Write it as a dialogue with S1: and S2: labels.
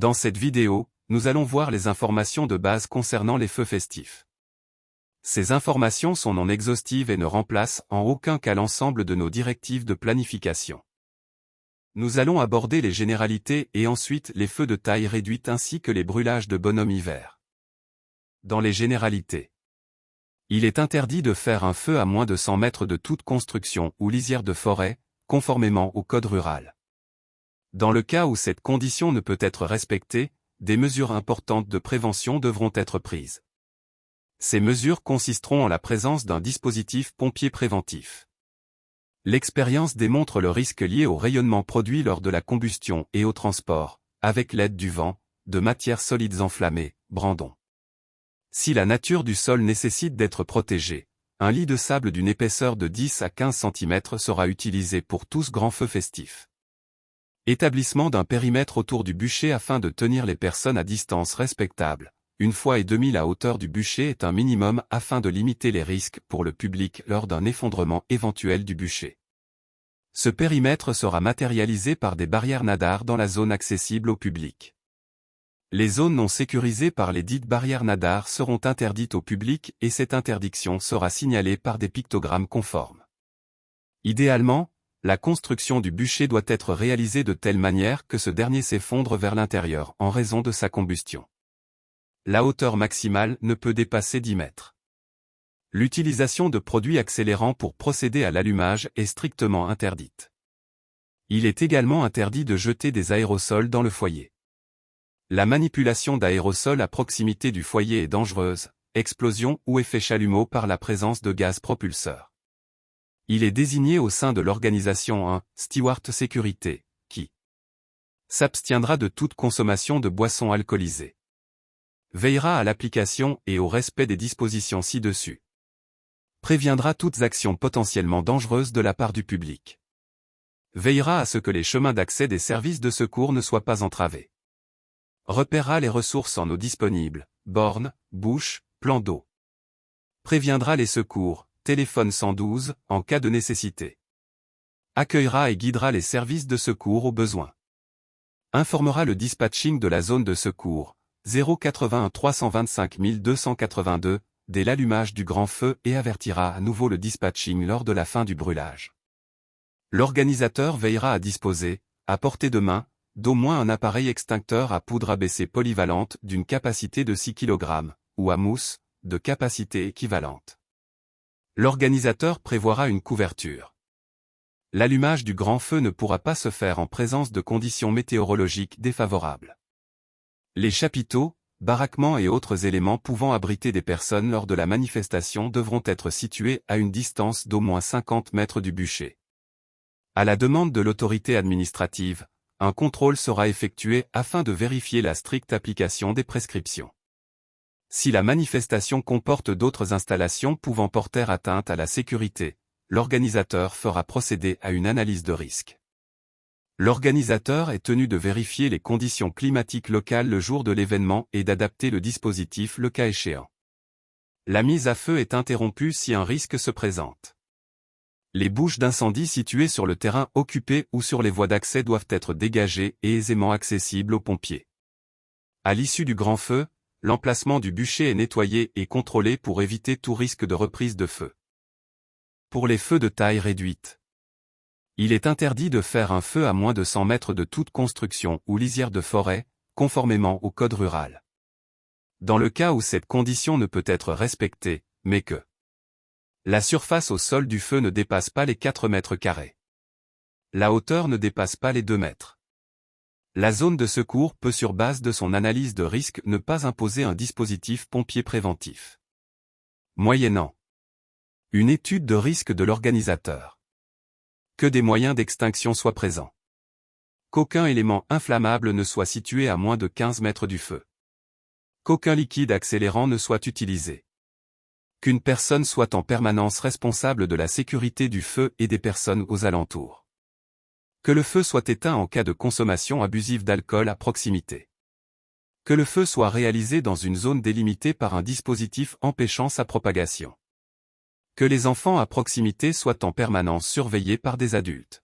S1: Dans cette vidéo, nous allons voir les informations de base concernant les feux festifs. Ces informations sont non exhaustives et ne remplacent en aucun cas l'ensemble de nos directives de planification. Nous allons aborder les généralités et ensuite les feux de taille réduite ainsi que les brûlages de bonhomme hiver. Dans les généralités, il est interdit de faire un feu à moins de 100 mètres de toute construction ou lisière de forêt, conformément au code rural. Dans le cas où cette condition ne peut être respectée, des mesures importantes de prévention devront être prises. Ces mesures consisteront en la présence d'un dispositif pompier préventif. L'expérience démontre le risque lié au rayonnement produit lors de la combustion et au transport, avec l'aide du vent, de matières solides enflammées, brandons. Si la nature du sol nécessite d'être protégée, un lit de sable d'une épaisseur de 10 à 15 cm sera utilisé pour tous grands feux festifs. Établissement d'un périmètre autour du bûcher afin de tenir les personnes à distance respectable. 1,5 fois la hauteur du bûcher est un minimum afin de limiter les risques pour le public lors d'un effondrement éventuel du bûcher. Ce périmètre sera matérialisé par des barrières nadars dans la zone accessible au public. Les zones non sécurisées par les dites barrières nadars seront interdites au public et cette interdiction sera signalée par des pictogrammes conformes. Idéalement, la construction du bûcher doit être réalisée de telle manière que ce dernier s'effondre vers l'intérieur en raison de sa combustion. La hauteur maximale ne peut dépasser 10 mètres. L'utilisation de produits accélérants pour procéder à l'allumage est strictement interdite. Il est également interdit de jeter des aérosols dans le foyer. La manipulation d'aérosols à proximité du foyer est dangereuse, explosion ou effet chalumeau par la présence de gaz propulseur. Il est désigné au sein de l'organisation un « steward sécurité » qui s'abstiendra de toute consommation de boissons alcoolisées. Veillera à l'application et au respect des dispositions ci-dessus. Préviendra toutes actions potentiellement dangereuses de la part du public. Veillera à ce que les chemins d'accès des services de secours ne soient pas entravés. Repérera les ressources en eau disponibles, bornes, bouches, plans d'eau. Préviendra les secours, téléphone 112, en cas de nécessité. Accueillera et guidera les services de secours au besoin. Informera le dispatching de la zone de secours, 081 325 282, dès l'allumage du grand feu et avertira à nouveau le dispatching lors de la fin du brûlage. L'organisateur veillera à disposer, à portée de main, d'au moins un appareil extincteur à poudre abaissée polyvalente d'une capacité de 6 kg, ou à mousse, de capacité équivalente. L'organisateur prévoira une couverture. L'allumage du grand feu ne pourra pas se faire en présence de conditions météorologiques défavorables. Les chapiteaux, baraquements et autres éléments pouvant abriter des personnes lors de la manifestation devront être situés à une distance d'au moins 50 mètres du bûcher. À la demande de l'autorité administrative, un contrôle sera effectué afin de vérifier la stricte application des prescriptions. Si la manifestation comporte d'autres installations pouvant porter atteinte à la sécurité, l'organisateur fera procéder à une analyse de risque. L'organisateur est tenu de vérifier les conditions climatiques locales le jour de l'événement et d'adapter le dispositif le cas échéant. La mise à feu est interrompue si un risque se présente. Les bouches d'incendie situées sur le terrain occupé ou sur les voies d'accès doivent être dégagées et aisément accessibles aux pompiers. À l'issue du grand feu, l'emplacement du bûcher est nettoyé et contrôlé pour éviter tout risque de reprise de feu. Pour les feux de taille réduite, il est interdit de faire un feu à moins de 100 mètres de toute construction ou lisière de forêt, conformément au code rural. Dans le cas où cette condition ne peut être respectée, mais que la surface au sol du feu ne dépasse pas les 4 mètres carrés. La hauteur ne dépasse pas les 2 mètres. La zone de secours peut sur base de son analyse de risque ne pas imposer un dispositif pompier préventif. Moyennant une étude de risque de l'organisateur. Que des moyens d'extinction soient présents. Qu'aucun élément inflammable ne soit situé à moins de 15 mètres du feu. Qu'aucun liquide accélérant ne soit utilisé. Qu'une personne soit en permanence responsable de la sécurité du feu et des personnes aux alentours. Que le feu soit éteint en cas de consommation abusive d'alcool à proximité. Que le feu soit réalisé dans une zone délimitée par un dispositif empêchant sa propagation. Que les enfants à proximité soient en permanence surveillés par des adultes.